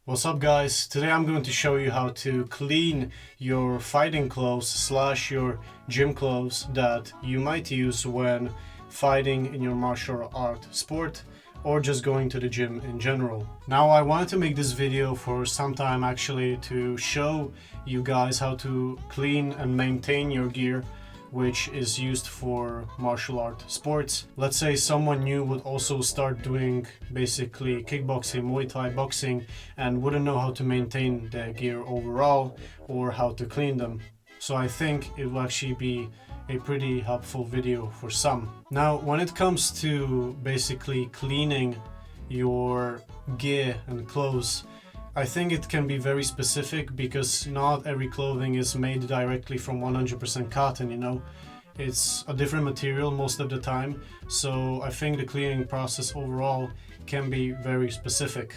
What's up guys? Today I'm going to show you how to clean your fighting clothes slash your gym clothes that you might use when fighting in your martial art sport or just going to the gym in general. Now I wanted to make this video for some time actually to show you guys how to clean and maintain your gear which is used for martial art sports. Let's say someone new would also start doing basically kickboxing, Muay Thai, boxing, and wouldn't know how to maintain their gear overall or how to clean them. So I think it will actually be a pretty helpful video for some. Now, when it comes to basically cleaning your gear and clothes, I think it can be very specific because not every clothing is made directly from 100% cotton, you know. It's a different material most of the time, so I think the cleaning process overall can be very specific.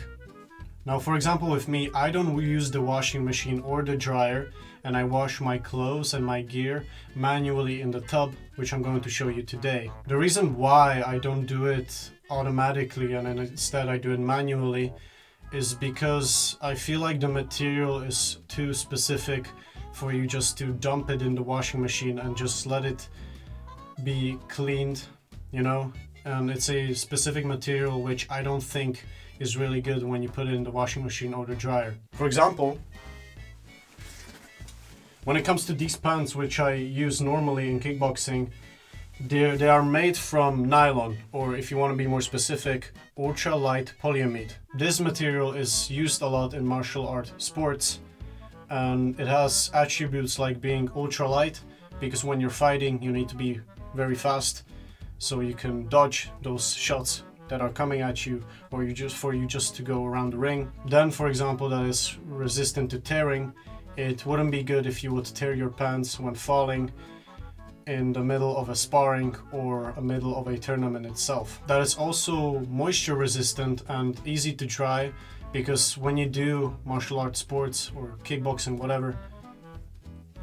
Now, for example, with me, I don't use the washing machine or the dryer, and I wash my clothes and my gear manually in the tub, which I'm going to show you today. The reason why I don't do it automatically and then instead I do it manually is because I feel like the material is too specific for you just to dump it in the washing machine and just let it be cleaned, you know? And it's a specific material which I don't think is really good when you put it in the washing machine or the dryer. For example, when it comes to these pants which I use normally in kickboxing, they are made from nylon, or if you want to be more specific, ultra light polyamide. This material is used a lot in martial art sports, and it has attributes like being ultra light because when you're fighting you need to be very fast so you can dodge those shots that are coming at you or you just to go around the ring. Then, for example, that is resistant to tearing. It wouldn't be good if you would tear your pants when falling in the middle of a sparring or a middle of a tournament itself. That is also moisture resistant and easy to dry because when you do martial arts sports or kickboxing, whatever,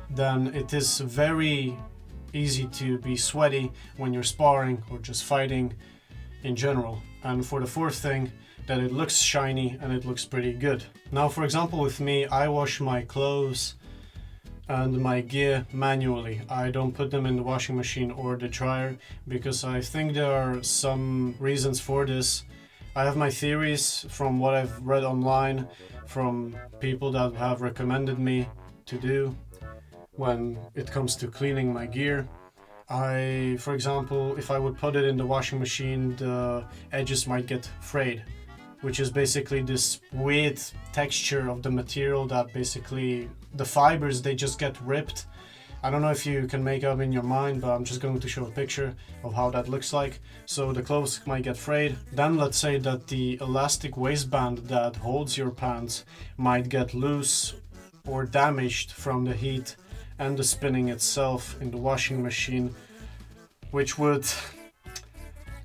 then it is very easy to be sweaty when you're sparring or just fighting in general. And for the fourth thing, that it looks shiny and it looks pretty good. Now, for example, with me, I wash my clothes and my gear manually. I don't put them in the washing machine or the dryer because I think there are some reasons for this. I have my theories from what I've read online from people that have recommended me to do when it comes to cleaning my gear. For example, if I would put it in the washing machine, the edges might get frayed, which is basically this weird texture of the material that basically the fibers, they just get ripped. I don't know if you can make up in your mind, but I'm just going to show a picture of how that looks like. So the clothes might get frayed. Then let's say that the elastic waistband that holds your pants might get loose or damaged from the heat and the spinning itself in the washing machine, which would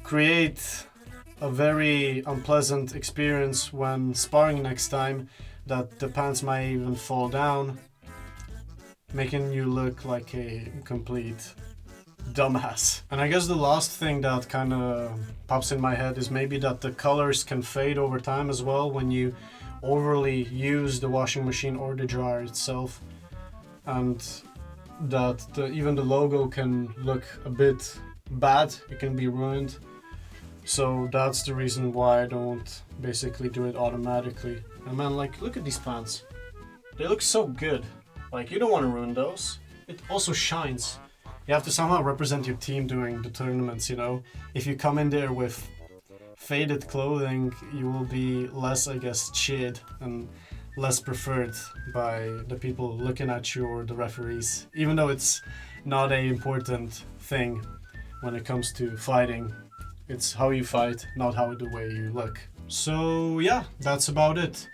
create a very unpleasant experience when sparring next time, that the pants might even fall down, making you look like a complete dumbass. And I guess the last thing that kind of pops in my head is maybe that the colors can fade over time as well when you overly use the washing machine or the dryer itself, and that even the logo can look a bit bad, it can be ruined. So that's the reason why I don't basically do it automatically. And man, like, look at these pants. They look so good. Like, you don't want to ruin those. It also shines. You have to somehow represent your team during the tournaments, you know. If you come in there with faded clothing, you will be less, I guess, cheered and less preferred by the people looking at you or the referees. Even though it's not an important thing when it comes to fighting. It's how you fight, not how the way you look. So yeah, that's about it.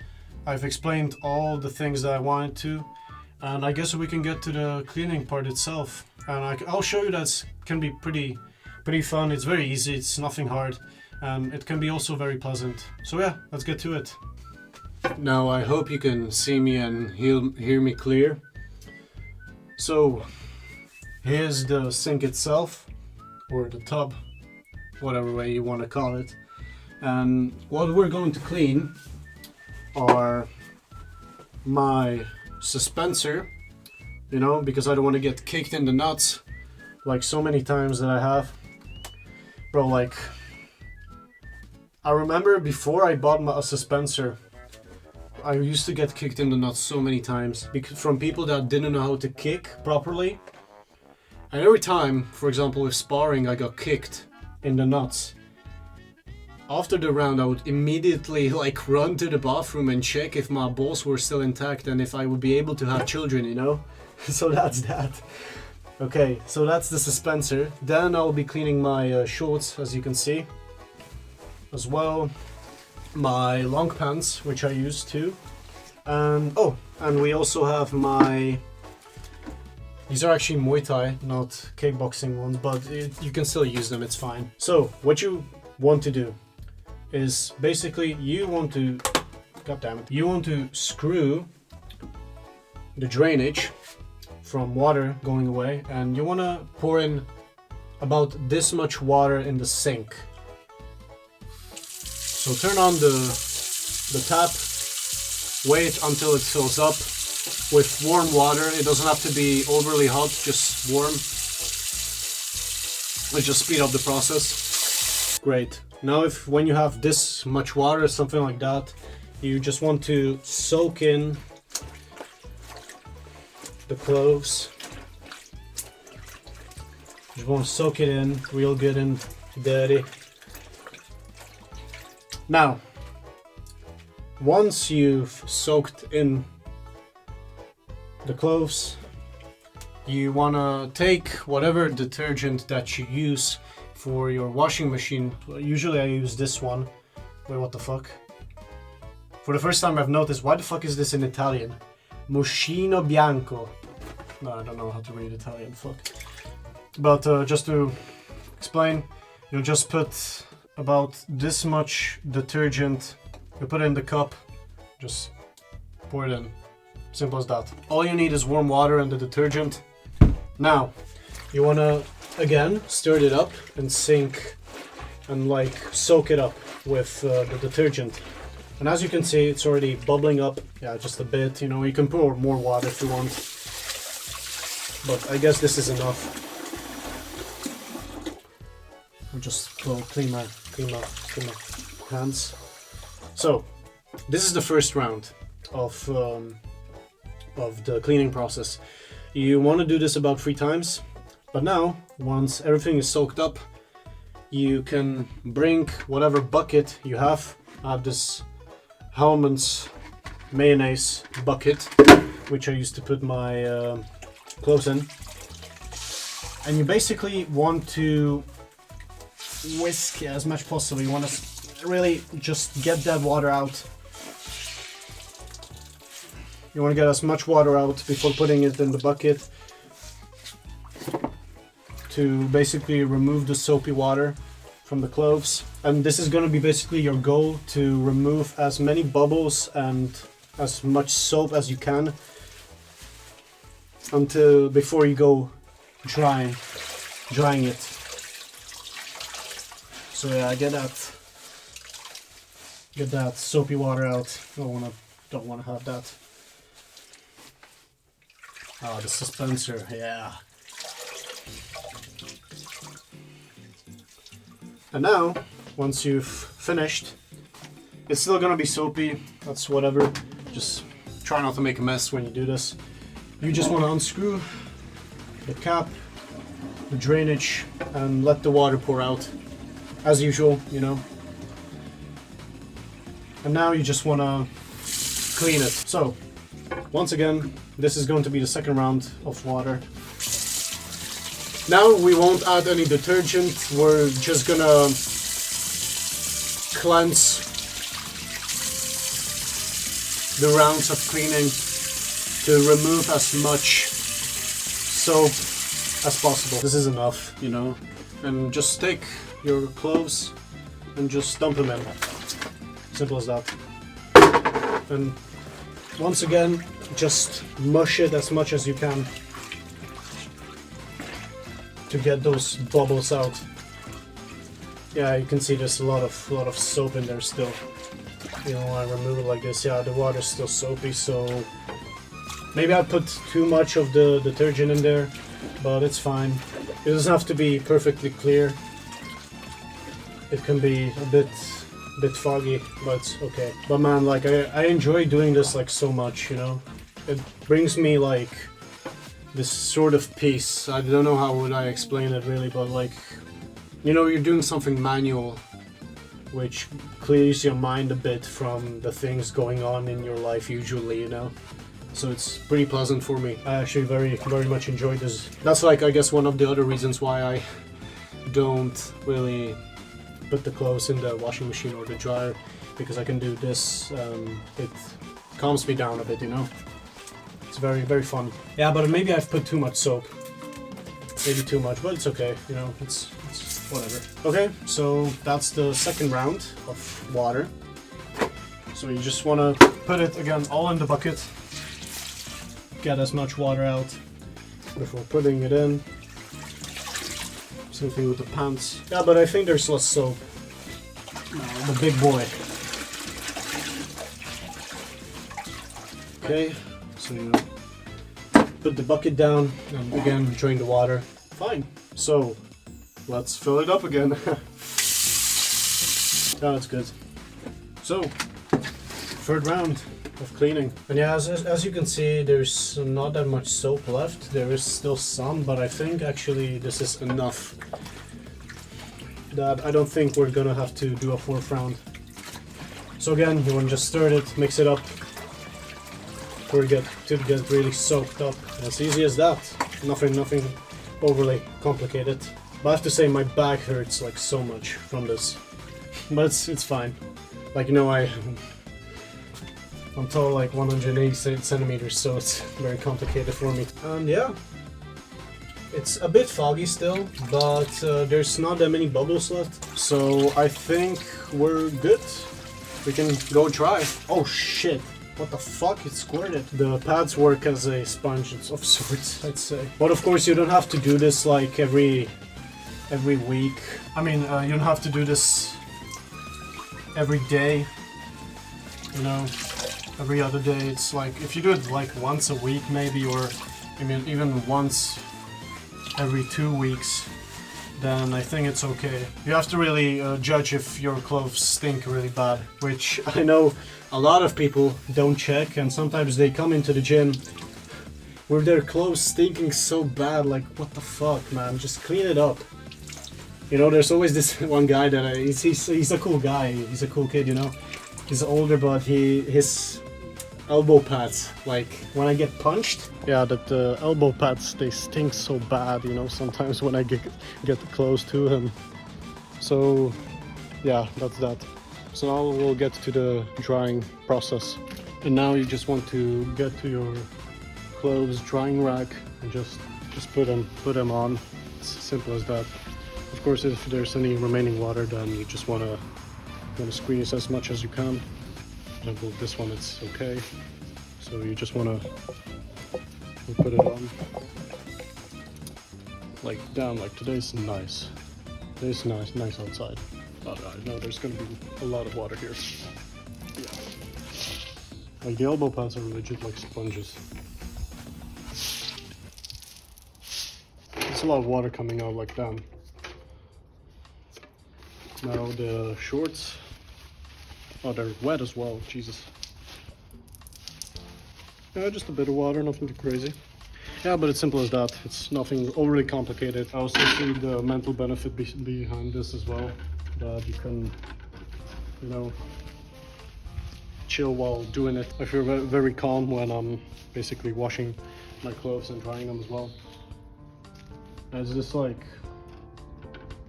I've explained all the things that I wanted to, and I guess we can get to the cleaning part itself. And I'll show you that can be pretty fun. It's very easy, it's nothing hard, and it can be also very pleasant. So yeah, let's get to it. Now I hope you can see me and hear me clear. So here's the sink itself, or the tub, whatever way you want to call it. And what we're going to clean are my suspensor, you know, because I don't want to get kicked in the nuts like so many times that I have. Bro, like, I remember before I bought a suspensor, I used to get kicked in the nuts so many times from people that didn't know how to kick properly. And every time, for example, with sparring, I got kicked in the nuts. After the round, I would immediately like run to the bathroom and check if my balls were still intact and if I would be able to have children, you know? So that's that. Okay, so that's the suspensor. Then I'll be cleaning my shorts, as you can see. As well, my long pants, which I use too. And oh, and we also have my... These are actually Muay Thai, not kickboxing ones, but you can still use them, it's fine. So, what you want to do is basically you want to... God damn it. You want to screw the drainage from water going away, and you want to pour in about this much water in the sink. So turn on the tap, wait until it fills up with warm water. It doesn't have to be overly hot, just warm. Let's just speed up the process. Great. Now when you have this much water, something like that, you just want to soak in the cloves. You want to soak it in real good and dirty. Now, once you've soaked in the cloves, you want to take whatever detergent that you use for your washing machine. Usually I use this one. Wait, what the fuck? For the first time I've noticed, why the fuck is this in Italian? Moschino Bianco. No, I don't know how to read Italian, fuck. But just to explain, you'll just put about this much detergent. You put it in the cup, just pour it in. Simple as that. All you need is warm water and the detergent. Now, you wanna, again, stir it up and sink and like soak it up with the detergent. And as you can see, it's already bubbling up. Yeah, just a bit, you know, you can pour more water if you want. But I guess this is enough. I'll just go clean my hands. So, this is the first round of the cleaning process. You want to do this about 3 times, but now, once everything is soaked up, you can bring whatever bucket you have. I have this Hellmann's mayonnaise bucket, which I used to put my clothes in. And you basically want to whisk as much possible. You want to really just get that water out. You want to get as much water out before putting it in the bucket to basically remove the soapy water from the cloves. And this is going to be basically your goal, to remove as many bubbles and as much soap as you can until before you go drying it. So yeah, get that soapy water out. Don't wanna have that. Oh, the suspensor, yeah. And now, once you've finished, it's still gonna be soapy. That's whatever. Just try not to make a mess when you do this. You just want to unscrew the cap, the drainage, and let the water pour out. As usual, you know. And now you just want to clean it. So, once again, this is going to be the second round of water. Now we won't add any detergent. We're just gonna cleanse the rounds of cleaning to remove as much soap as possible. This is enough, you know. And just take your clothes and just dump them in. Simple as that. And once again, just mush it as much as you can to get those bubbles out. Yeah, you can see there's a lot of soap in there still. you know, I remove it like this. Yeah, the water's still soapy, so maybe I put too much of the detergent in there, but it's fine. It doesn't have to be perfectly clear. It can be a bit foggy, but it's okay. But man, like I enjoy doing this like so much, you know. It brings me like this sort of peace. I don't know how would I explain it really, but like, you know, you're doing something manual, which clears your mind a bit from the things going on in your life usually, you know. So it's pretty pleasant for me. I actually very much enjoy this. That's like, I guess, one of the other reasons why I don't really put the clothes in the washing machine or the dryer, because I can do this. It calms me down a bit, you know. It's very fun. Yeah, but maybe I've put too much soap. Maybe too much, but it's okay, you know, it's whatever. Okay, so that's the second round of water. So you just want to put it again all in the bucket. Get as much water out before putting it in. Same thing with the pants. Yeah, but I think there's less soap. The big boy. Okay, so you put the bucket down and again drain the water. Fine. So let's fill it up again. That's good. So third round of cleaning. And yeah, as you can see, there's not that much soap left. There is still some, but I think actually this is enough that I don't think we're gonna have to do a fourth round. So again, you want to just stir it, mix it up to get really soaked up. As easy as that. Nothing overly complicated. But I have to say my back hurts like so much from this. But it's fine. Like, you know, I'm tall, like 180 centimeters, so it's very complicated for me. And yeah, it's a bit foggy still, but there's not that many bubbles left. So I think we're good. We can go try. Oh shit, what the fuck, it squirted. The pads work as a sponge of sorts, I'd say. But of course you don't have to do this like every week. I mean, you don't have to do this every day, you know. Every other day. It's like if you do it like once a week maybe, or I mean even once every 2 weeks, then I think it's okay. You have to really judge if your clothes stink really bad, which I know a lot of people don't check, and sometimes they come into the gym with their clothes stinking so bad. Like, what the fuck, man, just clean it up. You know, there's always this one guy that he's a cool guy, he's a cool kid, you know. He's older, but his elbow pads, like when I get punched, yeah, that the elbow pads, they stink so bad, you know, sometimes when I get close to him. So yeah, that's that. So now we'll get to the drying process. And now you just want to get to your clothes drying rack and just put them on. It's simple as that. Of course, if there's any remaining water, then you just want to squeeze as much as you can. For example, this one, it's okay. So you just want to put it on like down. Like today's nice. Today's nice outside. But I know there's going to be a lot of water here. Yeah. Like the elbow pads are legit like sponges. There's a lot of water coming out like that. Now the shorts. Oh, they're wet as well, Jesus. Yeah, just a bit of water, nothing too crazy. Yeah, but it's simple as that. It's nothing overly complicated. I also see the mental benefit behind this as well. That you can, you know, chill while doing it. I feel very calm when I'm basically washing my clothes and drying them as well. And it's just like,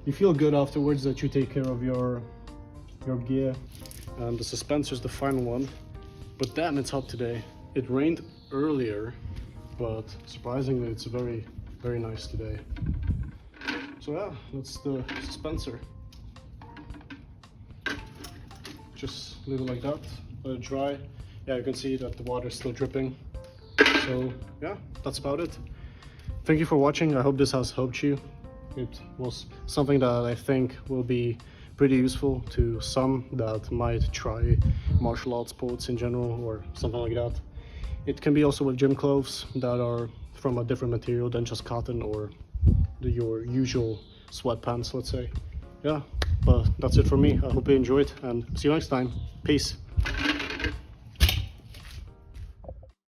you feel good afterwards that you take care of your gear. And the suspensor's the final one. But damn, it's hot today. It rained earlier, but surprisingly it's very nice today. So yeah, that's the suspensor. Just leave it like that, let it dry. Yeah, you can see that the water is still dripping. So yeah, that's about it. Thank you for watching. I hope this has helped you. It was something that I think will be pretty useful to some that might try martial arts sports in general or something like that. It can be also with gym clothes that are from a different material than just cotton or your usual sweatpants, let's say. Yeah, but that's it for me. I hope you enjoyed and see you next time. Peace.